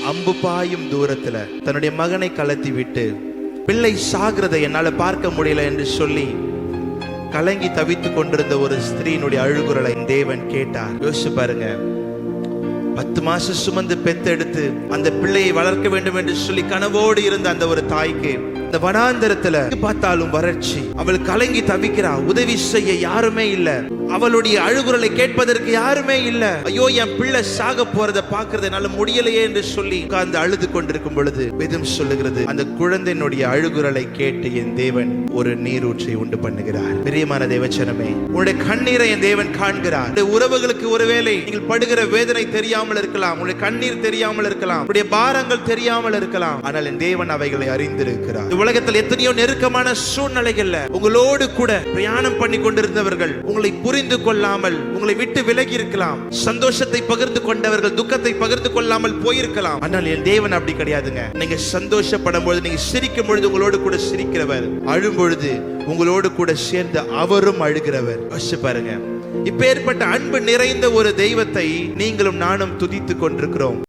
அம்பு பாயும் தூரத்துல தன்னுடைய மகனை கலத்தி விட்டு பிள்ளை சாகிறதை என்னால பார்க்க முடியல என்று சொல்லி கலங்கி தவித்துக் கொண்டிருந்த ஒரு ஸ்திரீனுடைய அழுகுரலை தேவன் கேட்டார். யோசிச்சு பாருங்க, 10 மாசம் சுமந்து பெத்தெடுத்து அந்த பிள்ளையை வளர்க்க வேண்டும் என்று சொல்லி கனவோடு இருந்த அந்த ஒரு தாய்க்கு இந்த வனாந்தரத்துல பார்த்தாலும் வறட்சி, அவள் கலங்கி தவிக்கிறா. உதவி செய்ய யாருமே இல்ல, அவளுடைய அழுகுரலை கேட்பதற்கு யாருமே இல்ல. ஐயோ, என் பிள்ளை சாக போறதை பார்க்கறது என்னால முடியலையே என்று சொல்லி உட்கார்ந்து அழுது கொண்டிருக்கும் பொழுது வேதம் சொல்லுகிறது, அந்த குழந்தையினுடைய அழுகுரலை கேட்டு என் தேவன் ஒரு நீரூற்றை உண்டு பண்ணுகிறார். பிரியமான தேவச்சனமே, உங்களுடைய கண்ணீரை என் தேவன் காண்கிறார். உறவுகளுக்கு ஒருவேளை நீங்கள் படுகிற வேதனை தெரியாமல் இருக்கலாம், உங்களுடைய கண்ணீர் தெரியாமல் இருக்கலாம், உங்களுடைய பாரங்கள் தெரியாமல் இருக்கலாம். ஆனால் என் தேவன் அவைகளை அறிந்திருக்கிறார். உலகத்தில் எத்தனையோ நெருக்கமான சூழ்நிலைகள்ல உங்களோடு கூட பிரயாணம் பண்ணி கொண்டிருந்தவர்கள் உங்களை புரிந்து கொள்ளாமல் உங்களை விட்டு விலகி இருக்கலாம். சந்தோஷத்தை பகிர்ந்து கொண்டவர்கள் துக்கத்தை பகிர்ந்து கொள்ளாமல் போயிருக்கலாம். ஆனால் என் தேவன் அப்படி கிடையாதுங்க. நீங்க சந்தோஷப்படும் பொழுது, நீங்க சிரிக்கும் பொழுது உங்களோடு கூட சிரிக்கிறவர், அழும் பொழுது உங்களோடு கூட சேர்ந்து அவரும் அழுகிறவர். யோசிச்சு பாருங்க, இப்பேற்பட்ட அன்பு நிறைந்த ஒரு தெய்வத்தை நீங்களும் நானும் துதித்துக் கொண்டிருக்கிறோம்.